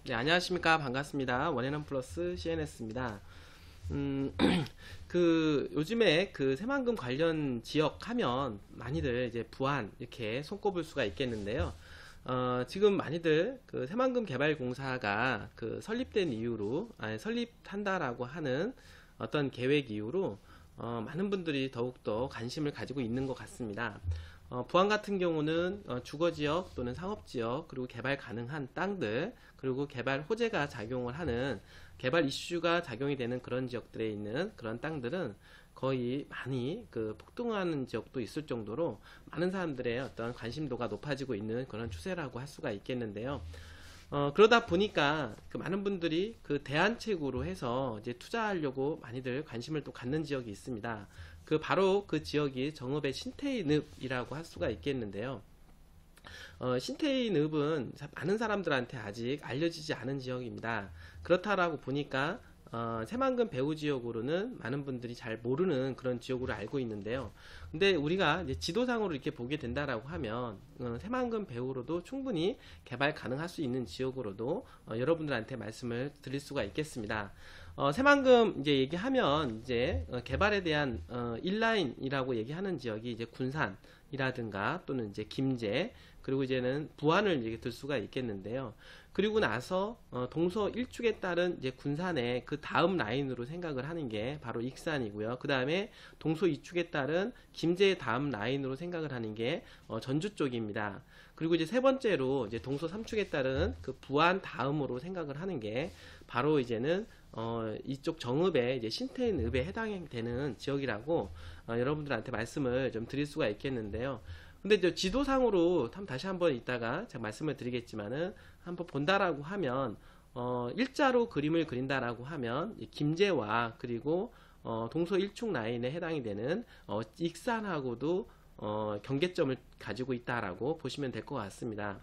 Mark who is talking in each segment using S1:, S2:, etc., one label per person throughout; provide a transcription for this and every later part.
S1: 네, 안녕하십니까. 반갑습니다. 원앤원 플러스 CNS입니다. 음, 요즘에 그 새만금 관련 지역 하면 많이들 이제 부안 이렇게 손꼽을 수가 있겠는데요. 지금 많이들 그 새만금 개발공사가 그 설립된 이후로, 설립한다라고 하는 어떤 계획 이후로 많은 분들이 더욱더 관심을 가지고 있는 것 같습니다. 부안 같은 경우는 주거지역 또는 상업지역 그리고 개발 가능한 땅들 그리고 개발 호재가 작용을 하는 개발 이슈가 작용이 되는 그런 지역들에 있는 그런 땅들은 거의 많이 그 폭등하는 지역도 있을 정도로 많은 사람들의 어떤 관심도가 높아지고 있는 그런 추세라고 할 수가 있겠는데요. 그러다 보니까 그 많은 분들이 그 대안책으로 해서 이제 투자하려고 많이들 관심을 또 갖는 지역이 있습니다. 바로 그 지역이 정읍의 신태이늪이라고 할 수가 있겠는데요. 신태이늪은 많은 사람들한테 아직 알려지지 않은 지역입니다. 그렇다라고 보니까 새만금 배후 지역으로는 많은 분들이 잘 모르는 그런 지역으로 알고 있는데요. 근데 우리가 이제 지도상으로 이렇게 보게 된다라고 하면 새만금 배후로도 충분히 개발 가능할 수 있는 지역으로도 여러분들한테 말씀을 드릴 수가 있겠습니다. 새만금 이제 얘기하면 이제 개발에 대한 인라인이라고 얘기하는 지역이 이제 군산이라든가 또는 이제 김제 그리고 이제는 부안을 얘기 들 수가 있겠는데요. 그리고 나서 동서 일축에 따른 이제 군산의 그 다음 라인으로 생각을 하는 게 바로 익산이고요. 그 다음에 동서 이축에 따른 김제의 다음 라인으로 생각을 하는 게 전주 쪽입니다. 그리고 이제 세 번째로 이제 동서 삼축에 따른 그 부안 다음으로 생각을 하는 게 바로 이제는 이쪽 정읍의 이제 신태인읍에 해당되는 지역이라고 여러분들한테 말씀을 좀 드릴 수가 있겠는데요. 근데 이제 지도상으로 다시 한번 이따가 제가 말씀을 드리겠지만은 한번 본다라고 하면 일자로 그림을 그린다라고 하면 김제와 그리고 동서 일축 라인에 해당이 되는 익산하고도 경계점을 가지고 있다라고 보시면 될 것 같습니다.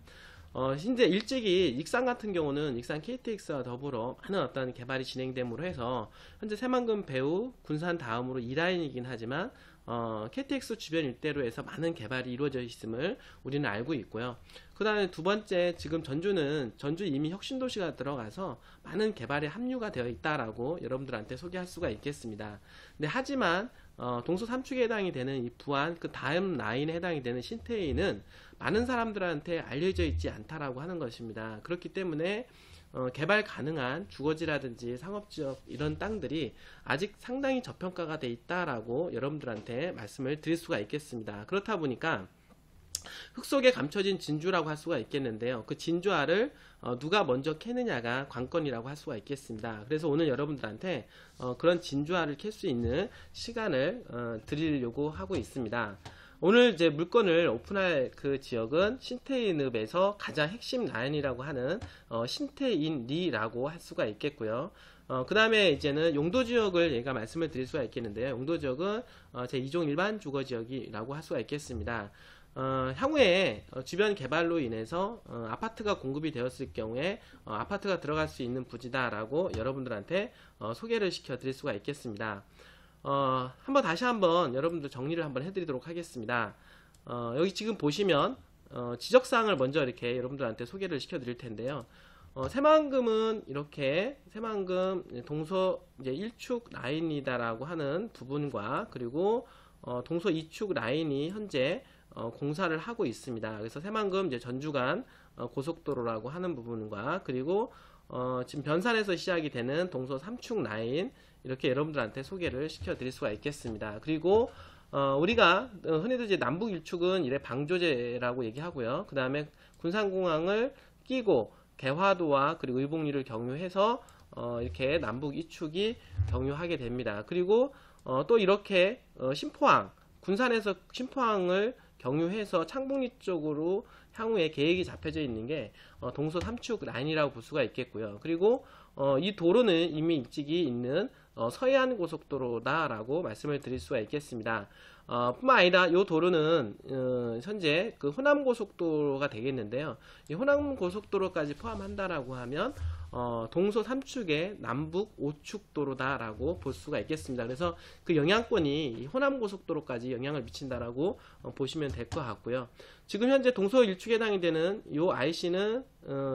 S1: 현재 일찍이 익산 같은 경우는 익산 KTX와 더불어 많은 어떤 개발이 진행됨으로 해서 현재 새만금 배후 군산 다음으로 2라인이긴 하지만 KTX 주변 일대로 해서 많은 개발이 이루어져 있음을 우리는 알고 있고요. 그 다음에 두 번째, 지금 전주 이미 혁신도시가 들어가서 많은 개발에 합류가 되어 있다라고 여러분들한테 소개할 수가 있겠습니다. 근데 하지만 동서 삼축에 해당이 되는 이 부안 그 다음 라인에 해당이 되는 신태희는 많은 사람들한테 알려져 있지 않다라고 하는 것입니다. 그렇기 때문에 개발 가능한 주거지라든지 상업지역 이런 땅들이 아직 상당히 저평가가 돼 있다라고 여러분들한테 말씀을 드릴 수가 있겠습니다. 그렇다 보니까 흙 속에 감춰진 진주라고 할 수가 있겠는데요. 그 진주알을 누가 먼저 캐느냐가 관건이라고 할 수가 있겠습니다. 그래서 오늘 여러분들한테 그런 진주알을 캘 수 있는 시간을 드리려고 하고 있습니다. 오늘 이제 물건을 오픈할 그 지역은 신태인읍에서 가장 핵심 라인이라고 하는 신태인리라고 할 수가 있겠고요. 그 다음에 이제는 용도 지역을 얘가 말씀을 드릴 수가 있겠는데요. 용도 지역은 제2종 일반 주거 지역이라고 할 수가 있겠습니다. 향후에 주변 개발로 인해서 아파트가 공급이 되었을 경우에 아파트가 들어갈 수 있는 부지다라고 여러분들한테 소개를 시켜 드릴 수가 있겠습니다. 다시 한번 여러분들 정리를 한번 해드리도록 하겠습니다. 여기 지금 보시면 지적사항을 먼저 이렇게 여러분들한테 소개를 시켜 드릴 텐데요. 새만금은 이렇게 새만금 동서 이제 1축 라인이다라고 하는 부분과 그리고 동서 2축 라인이 현재 공사를 하고 있습니다. 그래서 새만금 이제 전주간 고속도로라고 하는 부분과 그리고 지금 변산에서 시작이 되는 동서 3축 라인 이렇게 여러분들한테 소개를 시켜 드릴 수가 있겠습니다. 그리고 우리가 흔히들 이제 남북 일축은 이래 방조제라고 얘기하고요. 그 다음에 군산공항을 끼고 개화도와 그리고 의복리를 경유해서 이렇게 남북 이축이 경유하게 됩니다. 그리고 또 이렇게 신포항 군산에서 신포항을 경유해서 창북리 쪽으로 향후에 계획이 잡혀져 있는 게 동서 3축 라인이라고 볼 수가 있겠고요. 그리고 이 도로는 이미 일찍이 있는 서해안 고속도로다라고 말씀을 드릴 수가 있겠습니다. 뿐만 아니라 이 도로는 현재 그 호남 고속도로가 되겠는데요. 이 호남 고속도로까지 포함한다라고 하면 동서 3축의 남북 5축도로다라고 볼 수가 있겠습니다. 그래서 그 영향권이 호남 고속도로까지 영향을 미친다라고 보시면 될 것 같고요. 지금 현재 동서 1축에 해당이 되는 요 IC는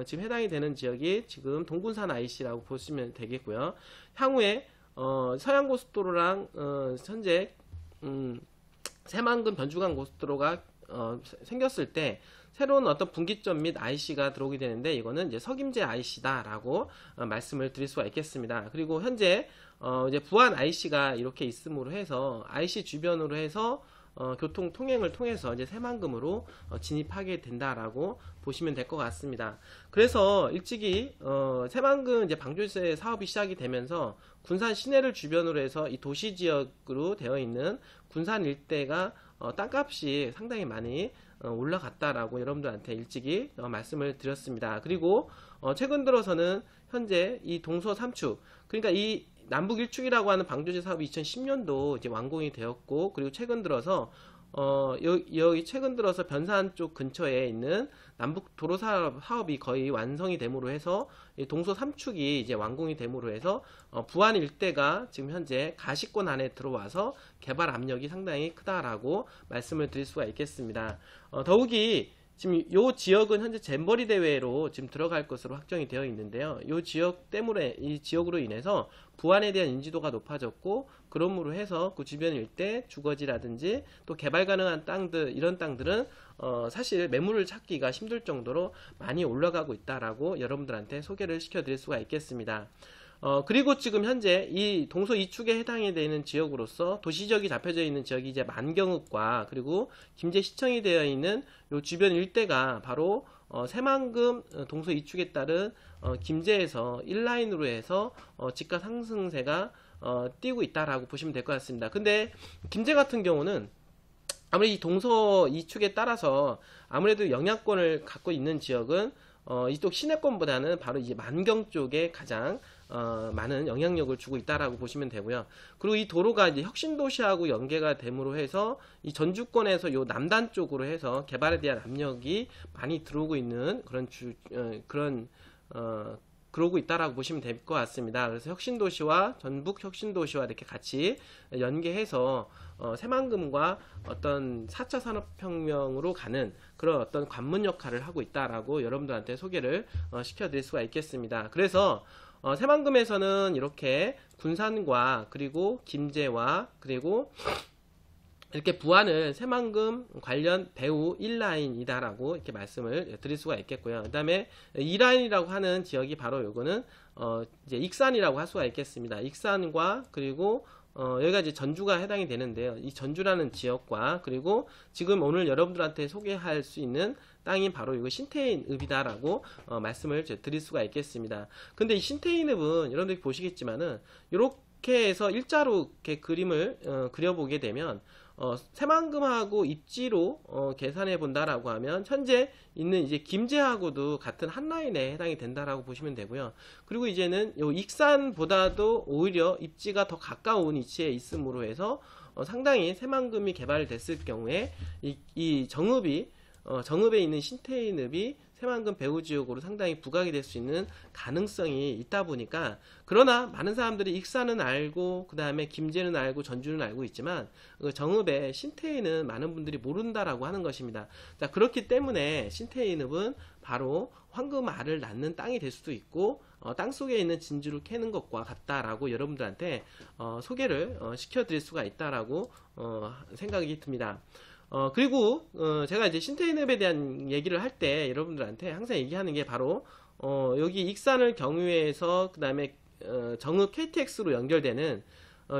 S1: 지금 해당이 되는 지역이 지금 동군산 IC라고 보시면 되겠고요. 향후에 서양 고속도로랑 현재 새만금 변주간 고속도로가 생겼을 때 새로운 어떤 분기점 및 IC가 들어오게 되는데 이거는 이제 석임제 IC다라고 말씀을 드릴 수가 있겠습니다. 그리고 현재 이제 부안 IC가 이렇게 있음으로 해서 IC 주변으로 해서 교통 통행을 통해서 이제 새만금으로 진입하게 된다라고 보시면 될 것 같습니다. 그래서 일찍이 새만금 이제 방조제 사업이 시작이 되면서 군산 시내를 주변으로 해서 이 도시 지역으로 되어 있는 군산 일대가 땅값이 상당히 많이 올라갔다라고 여러분들한테 일찍이 말씀을 드렸습니다. 그리고 최근 들어서는 현재 이 동서 3축, 그러니까 이 남북 1축이라고 하는 방조제 사업이 2010년도 이제 완공이 되었고, 그리고 최근 들어서 여기 최근 들어서 변산 쪽 근처에 있는 남북 도로 사업이 거의 완성이 됨으로 해서 이 동서 3축이 이제 완공이 됨으로 해서 부안 일대가 지금 현재 가시권 안에 들어와서 개발 압력이 상당히 크다라고 말씀을 드릴 수가 있겠습니다. 더욱이 지금 이 지역은 현재 잼버리 대회로 지금 들어갈 것으로 확정이 되어 있는데요. 이 지역 때문에, 이 지역으로 인해서 부안에 대한 인지도가 높아졌고, 그러므로 해서 그 주변 일대 주거지라든지 또 개발 가능한 땅들, 이런 땅들은 사실 매물을 찾기가 힘들 정도로 많이 올라가고 있다라고 여러분들한테 소개를 시켜드릴 수가 있겠습니다. 그리고 지금 현재 이 동서 2축에 해당이 되는 지역으로서 도시지역이 잡혀져 있는 지역이 이제 만경읍과 그리고 김제시청이 되어 있는 요 주변 일대가 바로 새만금 동서 2축에 따른 김제에서 1라인으로 해서 집가 상승세가 띄고 있다라고 보시면 될 것 같습니다. 근데 김제 같은 경우는 아무래도 이 동서 2축에 따라서 아무래도 영향권을 갖고 있는 지역은 이쪽 시내권보다는 바로 이제 만경 쪽에 가장 많은 영향력을 주고 있다라고 보시면 되고요. 그리고 이 도로가 이제 혁신도시하고 연계가 됨으로 해서 이 전주권에서 요 남단 쪽으로 해서 개발에 대한 압력이 많이 들어오고 있는 그러고 있다라고 보시면 될 것 같습니다. 그래서 혁신도시와 전북 혁신도시와 이렇게 같이 연계해서 새만금과 어떤 4차 산업혁명으로 가는 그런 어떤 관문 역할을 하고 있다라고 여러분들한테 소개를 시켜드릴 수가 있겠습니다. 그래서 새만금에서는 이렇게 군산과 그리고 김제와 그리고 이렇게 부안을 새만금 관련 배후 1라인이다라고 이렇게 말씀을 드릴 수가 있겠고요. 그 다음에 2라인이라고 하는 지역이 바로 요거는 이제 익산이라고 할 수가 있겠습니다. 익산과 그리고 여기가 이제 전주가 해당이 되는데요. 이 전주라는 지역과 그리고 지금 오늘 여러분들한테 소개할 수 있는 땅이 바로 이거 신태인읍이다라고 말씀을 드릴 수가 있겠습니다. 근데 이 신태인읍은 여러분들이 보시겠지만은 이렇게 해서 일자로 이렇게 그림을 그려보게 되면 새만금하고 입지로 계산해 본다라고 하면 현재 있는 이제 김제하고도 같은 한 라인에 해당이 된다라고 보시면 되고요. 그리고 이제는 요 익산보다도 오히려 입지가 더 가까운 위치에 있음으로 해서 상당히 새만금이 개발됐을 경우에 이 정읍에 있는 신태인읍이 새만금 배후 지역으로 상당히 부각이 될 수 있는 가능성이 있다 보니까, 그러나 많은 사람들이 익산은 알고 그 다음에 김제는 알고 전주는 알고 있지만 정읍의 신태인은 많은 분들이 모른다라고 하는 것입니다. 자, 그렇기 때문에 신태인읍은 바로 황금알을 낳는 땅이 될 수도 있고 땅속에 있는 진주를 캐는 것과 같다라고 여러분들한테 소개를 시켜드릴 수가 있다라고 생각이 듭니다. 그리고 제가 이제 신태인읍에 대한 얘기를 할 때 여러분들한테 항상 얘기하는 게 바로 여기 익산을 경유해서 그 다음에 정읍 KTX로 연결되는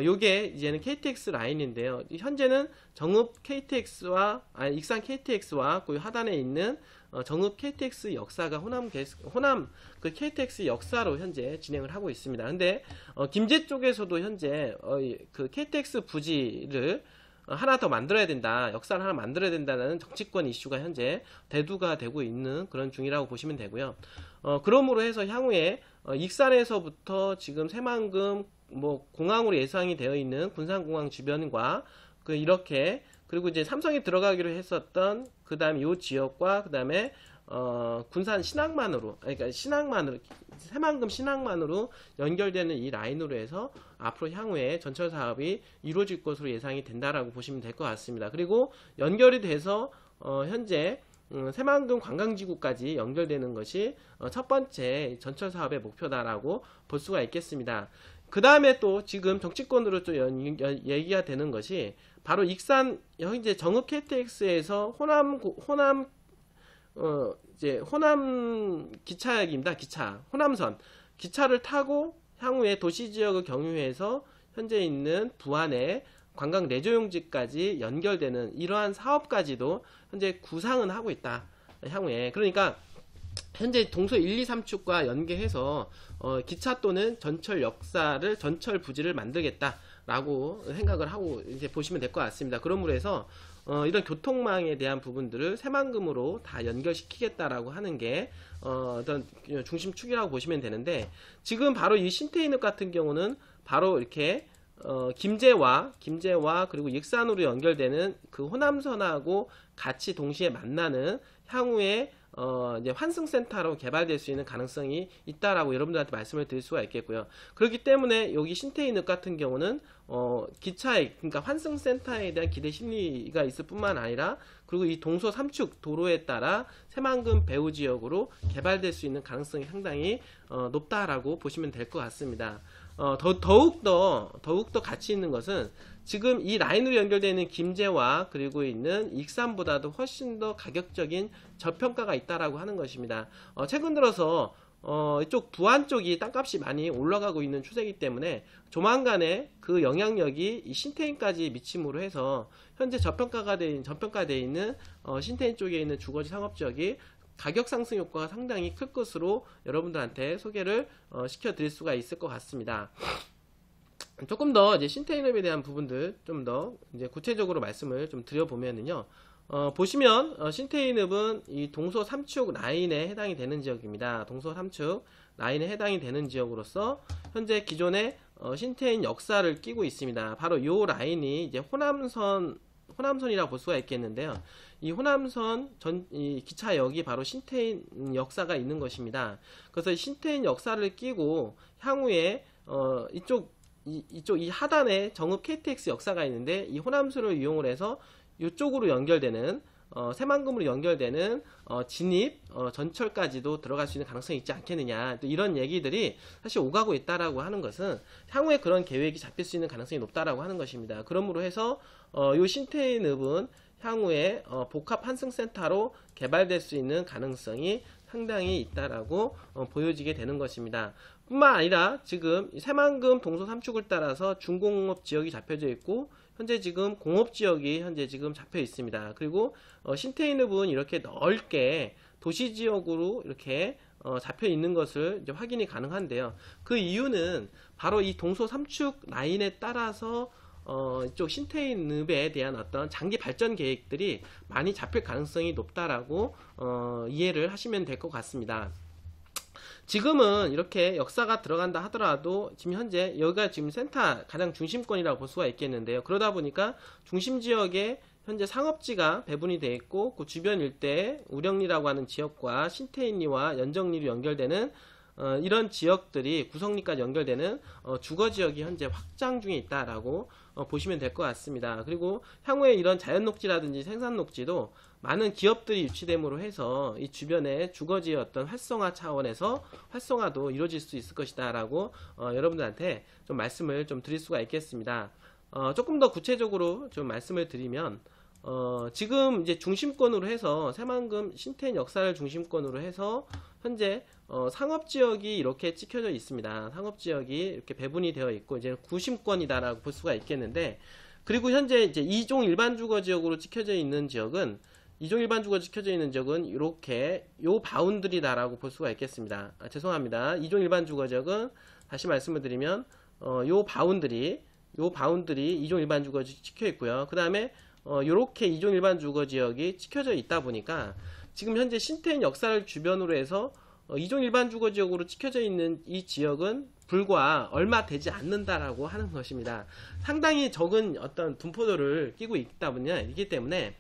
S1: 요게 이제는 KTX 라인인데요. 현재는 정읍 KTX와 익산 KTX와 그 하단에 있는 정읍 KTX 역사가 호남 그 KTX 역사로 현재 진행을 하고 있습니다. 근데 김제 쪽에서도 현재 그 KTX 부지를 하나 더 만들어야 된다, 역사를 하나 만들어야 된다는 정치권 이슈가 현재 대두가 되고 있는 그런 중이라고 보시면 되고요. 그러므로 해서 향후에 익산에서부터 지금 새만금 공항으로 예상이 되어 있는 군산공항 주변과 이렇게, 그리고 이제 삼성이 들어가기로 했었던 그 다음에 요 지역과 그 다음에 군산 신항만으로, 그러니까 신항만으로, 새만금 신항만으로 연결되는 이 라인으로 해서 앞으로 향후에 전철 사업이 이루어질 것으로 예상이 된다라고 보시면 될 것 같습니다. 그리고 연결이 돼서 현재 새만금 관광지구까지 연결되는 것이 첫 번째 전철 사업의 목표다라고 볼 수가 있겠습니다. 그 다음에 또 지금 정치권으로 또 얘기가 되는 것이 바로 익산 현재 정읍 KTX에서 호남 기차역입니다. 호남선 기차를 타고 향후에 도시지역을 경유해서 현재 있는 부안의 관광 레저용지까지 연결되는 이러한 사업까지도 현재 구상은 하고 있다. 향후에. 그러니까 현재 동서 1, 2, 3축과 연계해서 기차 또는 전철 역사를 전철 부지를 만들겠다라고 생각을 하고 이제 보시면 될 것 같습니다. 그러므로 해서 이런 교통망에 대한 부분들을 새만금으로 다 연결시키겠다라고 하는 게 어떤 중심축이라고 보시면 되는데, 지금 바로 이 신태인읍 같은 경우는 바로 이렇게 김제와 그리고 익산으로 연결되는 그 호남선하고 같이 동시에 만나는 향후에 이제 환승센터로 개발될 수 있는 가능성이 있다라고 여러분들한테 말씀을 드릴 수가 있겠고요. 그렇기 때문에 여기 신태인읍 같은 경우는 기차에, 그러니까 환승센터에 대한 기대 심리가 있을 뿐만 아니라, 그리고 이 동서 3축 도로에 따라 새만금 배후 지역으로 개발될 수 있는 가능성이 상당히 높다라고 보시면 될 것 같습니다. 더욱더 가치 있는 것은 지금 이 라인으로 연결되어 있는 김제와 그리고 있는 익산보다도 훨씬 더 가격적인 저평가가 있다라고 하는 것입니다. 최근 들어서 이쪽 부안 쪽이 땅값이 많이 올라가고 있는 추세이기 때문에 조만간에 그 영향력이 이 신태인까지 미침으로 해서 현재 저평가되어 있는 신태인 쪽에 있는 주거지 상업지역이 가격 상승 효과가 상당히 클 것으로 여러분들한테 소개를 시켜드릴 수가 있을 것 같습니다. 조금 더 이제 신태인읍에 대한 부분들 좀 더 이제 구체적으로 말씀을 좀 드려보면은요, 보시면 신태인읍은 이 동서 3축 라인에 해당이 되는 지역입니다. 동서 3축 라인에 해당이 되는 지역으로서 현재 기존의 신태인 역사를 끼고 있습니다. 바로 이 라인이 이제 호남선이라고 볼 수가 있겠는데요. 이 호남선 이 기차역이 바로 신태인 역사가 있는 것입니다. 그래서 신태인 역사를 끼고 향후에 이 하단에 정읍 KTX 역사가 있는데, 이 호남선을 이용을 해서 이쪽으로 연결되는 새만금으로 연결되는 진입 전철까지도 들어갈 수 있는 가능성이 있지 않겠느냐, 또 이런 얘기들이 사실 오가고 있다라고 하는 것은 향후에 그런 계획이 잡힐 수 있는 가능성이 높다라고 하는 것입니다. 그러므로 해서 이 신태인읍은 향후에 복합 환승센터로 개발될 수 있는 가능성이 상당히 있다라고 보여지게 되는 것입니다. 뿐만 아니라 지금 새만금 동서 3축을 따라서 중공업 지역이 잡혀져 있고, 현재 지금 공업 지역이 현재 지금 잡혀 있습니다. 그리고 신태인읍은 이렇게 넓게 도시 지역으로 이렇게 잡혀 있는 것을 이제 확인이 가능한데요. 그 이유는 바로 이 동서 3축 라인에 따라서 이쪽 신태인읍에 대한 어떤 장기 발전 계획들이 많이 잡힐 가능성이 높다라고 이해를 하시면 될 것 같습니다. 지금은 이렇게 역사가 들어간다 하더라도 지금 현재 여기가 지금 센터 가장 중심권이라고 볼 수가 있겠는데요. 그러다 보니까 중심 지역에 현재 상업지가 배분이 되어 있고, 그 주변 일대에 우령리라고 하는 지역과 신태인리와 연정리로 연결되는 이런 지역들이 구성리까지 연결되는 주거지역이 현재 확장 중에 있다라고 보시면 될 것 같습니다. 그리고 향후에 이런 자연녹지라든지 생산녹지도 많은 기업들이 유치됨으로 해서 이 주변의 주거지의 어떤 활성화 차원에서 활성화도 이루어질 수 있을 것이다 라고 여러분들한테 좀 말씀을 좀 드릴 수가 있겠습니다. 조금 더 구체적으로 좀 말씀을 드리면, 지금 이제 중심권으로 해서 새만금 신태인 역사를 중심권으로 해서 현재 상업지역이 이렇게 찍혀져 있습니다. 상업지역이 이렇게 배분이 되어 있고 이제 구심권이다라고 볼 수가 있겠는데, 그리고 현재 이제 2종 일반 주거지역으로 찍혀져 있는 지역은 이렇게 요 바운드리다라고 볼 수가 있겠습니다. 죄송합니다. 2종 일반 주거지역은 다시 말씀을 드리면 요 바운드리 2종 일반 주거지역이 찍혀 있고요. 그 다음에 요렇게 2종 일반 주거지역이 찍혀져 있다 보니까 지금 현재 신태인 역사를 주변으로 해서 2종 일반 주거지역으로 찍혀져 있는 이 지역은 불과 얼마 되지 않는다라고 하는 것입니다. 상당히 적은 어떤 분포도를 끼고 있기 때문에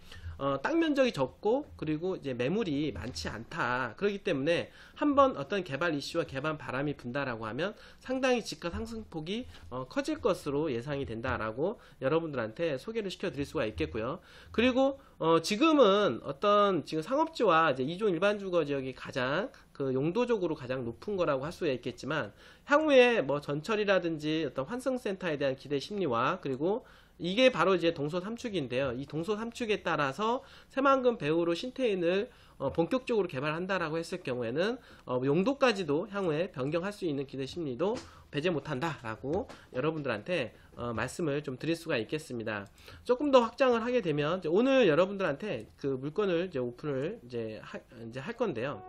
S1: 땅 면적이 적고 그리고 이제 매물이 많지 않다. 그렇기 때문에 한번 어떤 개발 이슈와 개발 바람이 분다라고 하면 상당히 집가 상승폭이 커질 것으로 예상이 된다라고 여러분들한테 소개를 시켜드릴 수가 있겠고요. 그리고 지금은 어떤 지금 상업지와 이제 2종 일반 주거 지역이 가장 그 용도적으로 가장 높은 거라고 할 수가 있겠지만 향후에 뭐 전철이라든지 어떤 환승센터에 대한 기대 심리와 그리고 이게 바로 이제 동서 3축인데요. 이 동서 3축에 따라서 새만금 배후로 신태인을 본격적으로 개발한다라고 했을 경우에는 용도까지도 향후에 변경할 수 있는 기대 심리도 배제 못한다라고 여러분들한테 말씀을 좀 드릴 수가 있겠습니다. 조금 더 확장을 하게 되면 오늘 여러분들한테 그 물건을 이제 오픈을 이제 할 건데요.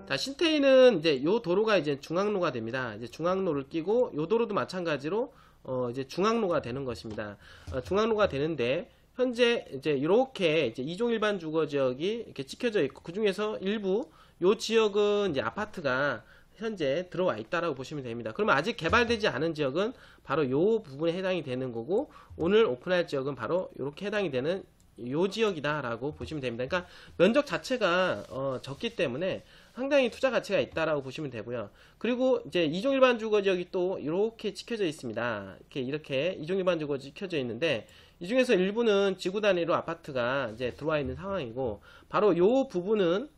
S1: 자, 신태인은 이제 요 도로가 이제 중앙로가 됩니다. 이제 중앙로를 끼고 요 도로도 마찬가지로 이제 중앙로가 되는 것입니다. 중앙로가 되는데 현재 이제 이렇게 이제 2종 일반 주거 지역이 이렇게 찍혀져 있고 그 중에서 일부 요 지역은 이제 아파트가 현재 들어와 있다라고 보시면 됩니다. 그러면 아직 개발되지 않은 지역은 바로 요 부분에 해당이 되는 거고 오늘 오픈할 지역은 바로 이렇게 해당이 되는 요 지역이다 라고 보시면 됩니다. 그러니까 면적 자체가 적기 때문에 상당히 투자 가치가 있다라고 보시면 되고요. 그리고 이제 2종 일반 주거 지역이 또 이렇게 찍혀져 있습니다. 이렇게 2종 일반 주거 찍혀져 있는데 이 중에서 일부는 지구 단위로 아파트가 이제 들어와 있는 상황이고 바로 요 부분은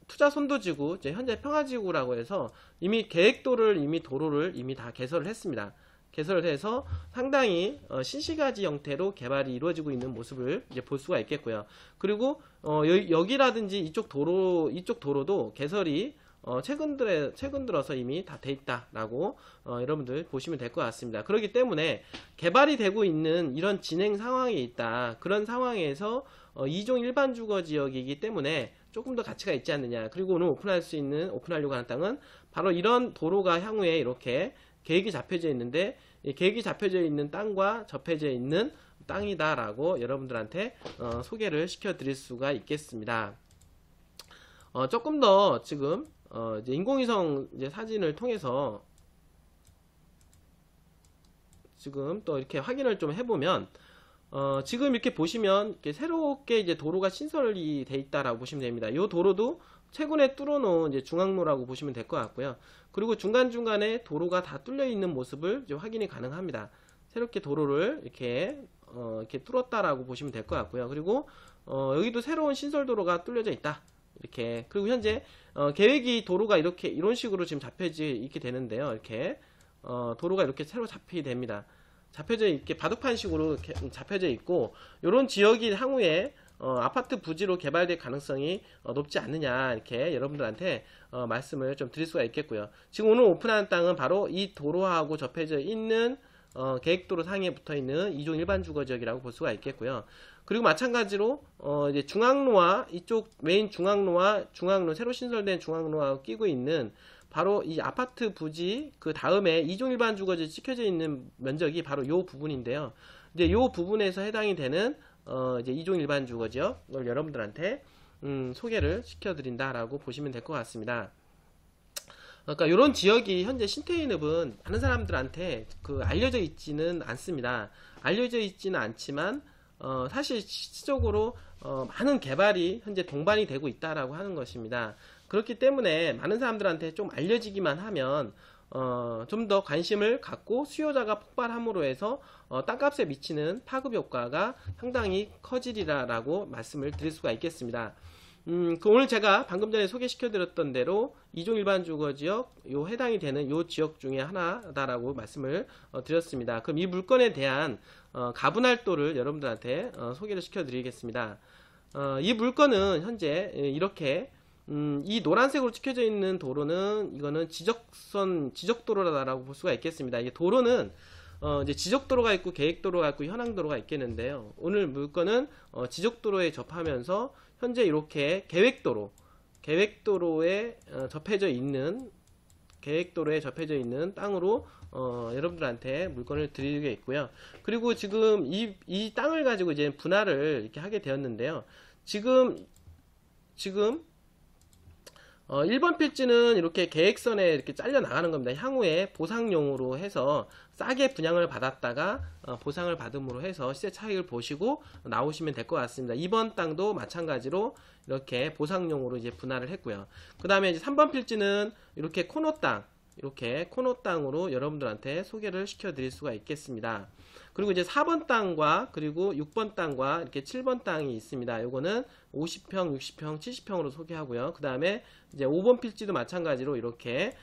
S1: 투자 선도지구, 이제 현재 평화지구라고 해서 이미 계획도를 도로를 이미 다 개설을 했습니다. 개설을 해서 상당히 신시가지 형태로 개발이 이루어지고 있는 모습을 이제 볼 수가 있겠고요. 그리고 여기라든지 이쪽 도로도 개설이 최근 들어서 이미 다 돼 있다라고 여러분들 보시면 될 것 같습니다. 그렇기 때문에 개발이 되고 있는 이런 진행 상황에 있다. 그런 상황에서 2종 일반 주거 지역이기 때문에 조금 더 가치가 있지 않느냐. 그리고 오늘 오픈하려고 하는 땅은 바로 이런 도로가 향후에 이렇게 계획이 잡혀져 있는데 이 계획이 잡혀져 있는 땅과 접해져 있는 땅이다라고 여러분들한테 소개를 시켜드릴 수가 있겠습니다. 조금 더 지금 이제 인공위성 이제 사진을 통해서 지금 또 이렇게 확인을 좀 해보면 지금 이렇게 보시면 이렇게 새롭게 이제 도로가 신설이 돼 있다라고 보시면 됩니다. 이 도로도 최근에 뚫어놓은 이제 중앙로라고 보시면 될 것 같고요. 그리고 중간중간에 도로가 다 뚫려 있는 모습을 이제 확인이 가능합니다. 새롭게 도로를 이렇게 뚫었다라고 보시면 될 것 같고요. 그리고 여기도 새로운 신설 도로가 뚫려져 있다. 이렇게. 그리고 현재 계획이 도로가 이런 식으로 지금 잡혀져 있게 되는데요. 이렇게 도로가 이렇게 새로 잡히게 됩니다. 잡혀져 이렇게 바둑판식으로 이렇게 잡혀져 있고 이런 지역이 향후에 아파트 부지로 개발될 가능성이 높지 않느냐 이렇게 여러분들한테 말씀을 좀 드릴 수가 있겠고요. 지금 오늘 오픈하는 땅은 바로 이 도로하고 접해져 있는 계획도로 상에 붙어있는 2종 일반 주거지역이라고 볼 수가 있겠고요. 그리고 마찬가지로 이제 중앙로와 이쪽 메인 중앙로 새로 신설된 중앙로와 끼고 있는 바로 이 아파트 부지 그 다음에 2종 일반 주거지 찍혀져 있는 면적이 바로 이 부분인데요. 이제 이 부분에서 해당이 되는 이제 2종 일반 주거지역을 여러분들한테 소개를 시켜드린다라고 보시면 될 것 같습니다. 그러니까 이런 지역이 현재 신태인읍은 많은 사람들한테 알려져 있지는 않습니다. 알려져 있지는 않지만 사실 실질적으로 많은 개발이 현재 동반이 되고 있다라고 하는 것입니다. 그렇기 때문에 많은 사람들한테 좀 알려지기만 하면 좀 더 관심을 갖고 수요자가 폭발함으로 해서 땅값에 미치는 파급 효과가 상당히 커지리라라고 말씀을 드릴 수가 있겠습니다. 오늘 제가 방금 전에 소개시켜 드렸던 대로 2종 일반 주거지역 해당이 되는 요 지역 중에 하나다라고 말씀을 드렸습니다. 그럼 이 물건에 대한 가분할도를 여러분들한테 소개를 시켜 드리겠습니다. 이 물건은 현재 이렇게 이 노란색으로 찍혀져 있는 도로는 이거는 지적도로라고 볼 수가 있겠습니다. 이 도로는 이제 지적도로가 있고 계획도로가 있고 현황도로가 있겠는데요. 오늘 물건은 지적도로에 접하면서 현재 이렇게 계획도로에 접해져 있는 땅으로 여러분들한테 물건을 드리겠고요. 그리고 지금 이 땅을 가지고 이제 분할을 이렇게 하게 되었는데요. 지금 1번 필지는 이렇게 계획선에 이렇게 잘려 나가는 겁니다. 향후에 보상용으로 해서 싸게 분양을 받았다가 보상을 받음으로 해서 시세 차익을 보시고 나오시면 될 것 같습니다. 2번 땅도 마찬가지로 이렇게 보상용으로 이제 분할을 했고요. 그 다음에 이제 3번 필지는 이렇게 코너 땅, 이렇게 코너 땅으로 여러분들한테 소개를 시켜 드릴 수가 있겠습니다. 그리고 이제 4번 땅과 그리고 6번 땅과 이렇게 7번 땅이 있습니다. 요거는 50평, 60평, 70평으로 소개하고요. 그 다음에 이제 5번 필지도 마찬가지로 이렇게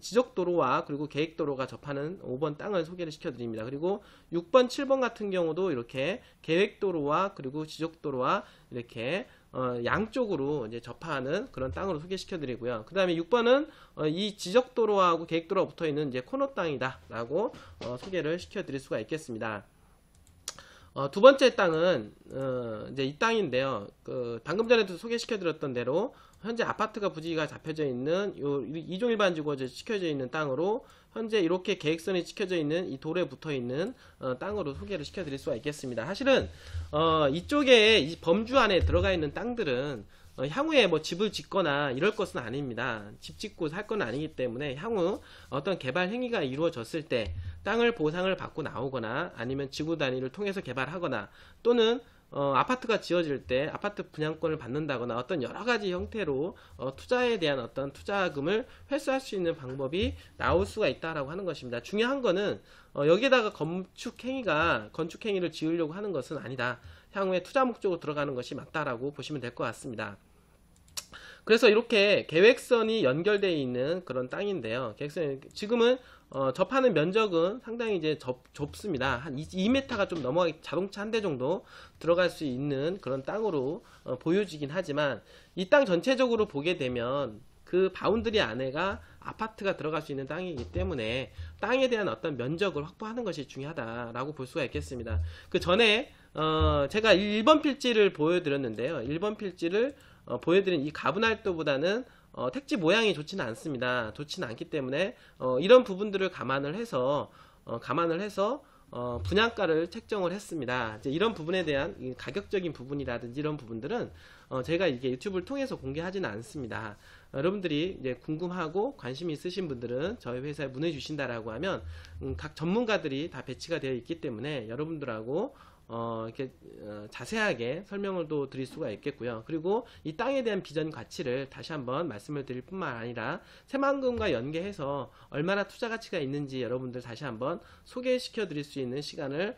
S1: 지적도로와 그리고 계획도로가 접하는 5번 땅을 소개를 시켜드립니다. 그리고 6번, 7번 같은 경우도 이렇게 계획도로와 그리고 지적도로와 이렇게 양쪽으로 이제 접하는 그런 땅으로 소개시켜드리고요. 그 다음에 6번은 이 지적도로하고 계획도로가 붙어있는 이제 코너 땅이다 라고 소개를 시켜드릴 수가 있겠습니다. 두 번째 땅은 이제 이 땅인데요. 방금 전에도 소개시켜드렸던 대로 현재 아파트가 부지가 잡혀져 있는 요 2종 일반 주거지 찍혀져 있는 땅으로 현재 이렇게 계획선이 찍혀져 있는 이 돌에 붙어 있는 땅으로 소개를 시켜드릴 수가 있겠습니다. 사실은 이쪽에 이 범주 안에 들어가 있는 땅들은 향후에 뭐 집을 짓거나 이럴 것은 아닙니다. 집 짓고 살 건 아니기 때문에 향후 어떤 개발 행위가 이루어졌을 때 땅을 보상을 받고 나오거나 아니면 지구 단위를 통해서 개발하거나 또는 아파트가 지어질 때 아파트 분양권을 받는다거나 어떤 여러가지 형태로 투자에 대한 어떤 투자금을 회수할 수 있는 방법이 나올 수가 있다라고 하는 것입니다. 중요한 거는 여기에다가 건축행위를 지으려고 하는 것은 아니다. 향후에 투자 목적으로 들어가는 것이 맞다라고 보시면 될 것 같습니다. 그래서 이렇게 계획선이 연결되어 있는 그런 땅인데요. 계획선이 지금은 접하는 면적은 상당히 이제 좁습니다. 한 2m가 좀 넘어가기 자동차 한 대 정도 들어갈 수 있는 그런 땅으로 보여지긴 하지만 이 땅 전체적으로 보게 되면 그 바운드리 안에가 아파트가 들어갈 수 있는 땅이기 때문에 땅에 대한 어떤 면적을 확보하는 것이 중요하다라고 볼 수가 있겠습니다. 그 전에 제가 1번 필지를 보여드렸는데요. 1번 필지를 보여드린 이 가분할도보다는 택지 모양이 좋지는 않습니다. 좋지는 않기 때문에 이런 부분들을 감안을 해서 분양가를 책정을 했습니다. 이제 이런 부분에 대한 가격적인 부분이라든지 이런 부분들은 제가 이게 유튜브를 통해서 공개하지는 않습니다. 여러분들이 이제 궁금하고 관심이 있으신 분들은 저희 회사에 문의 주신다라고 하면 각 전문가들이 다 배치가 되어 있기 때문에 여러분들하고 이렇게 자세하게 설명을 또 드릴 수가 있겠고요. 그리고 이 땅에 대한 비전 가치를 다시 한번 말씀을 드릴 뿐만 아니라 새만금과 연계해서 얼마나 투자 가치가 있는지 여러분들 다시 한번 소개시켜 드릴 수 있는 시간을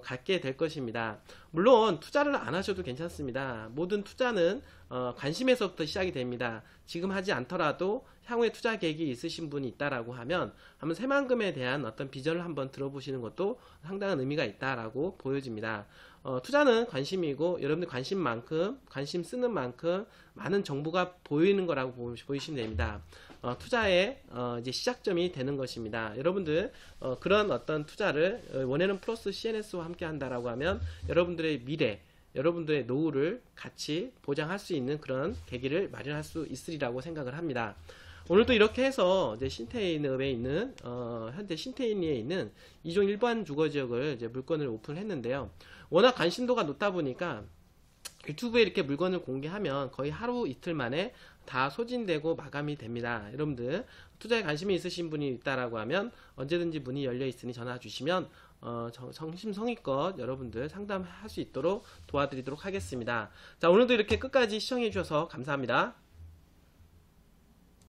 S1: 갖게 될 것입니다. 물론 투자를 안 하셔도 괜찮습니다. 모든 투자는 관심에서부터 시작이 됩니다. 지금 하지 않더라도 향후에 투자 계획이 있으신 분이 있다라고 하면 한번 새만금에 대한 어떤 비전을 한번 들어보시는 것도 상당한 의미가 있다라고 보여집니다. 투자는 관심이고 여러분들 관심 쓰는 만큼 많은 정보가 보이는 거라고 보시면 됩니다. 투자의 이제 시작점이 되는 것입니다. 여러분들 그런 어떤 투자를 원하는 플러스 CNS와 함께 한다라고 하면 여러분들의 미래, 여러분들의 노후를 같이 보장할 수 있는 그런 계기를 마련할 수 있으리라고 생각을 합니다. 오늘도 이렇게 해서 이제 신태인읍에 있는 현재 신태인리에 있는 2종 일반 주거지역을 이제 물건을 오픈했는데요. 워낙 관심도가 높다 보니까 유튜브에 이렇게 물건을 공개하면 거의 하루 이틀 만에 다 소진되고 마감이 됩니다. 여러분들 투자에 관심이 있으신 분이 있다라고 하면 언제든지 문이 열려 있으니 전화 주시면 성심성의껏 여러분들 상담할 수 있도록 도와드리도록 하겠습니다. 자, 오늘도 이렇게 끝까지 시청해 주셔서 감사합니다.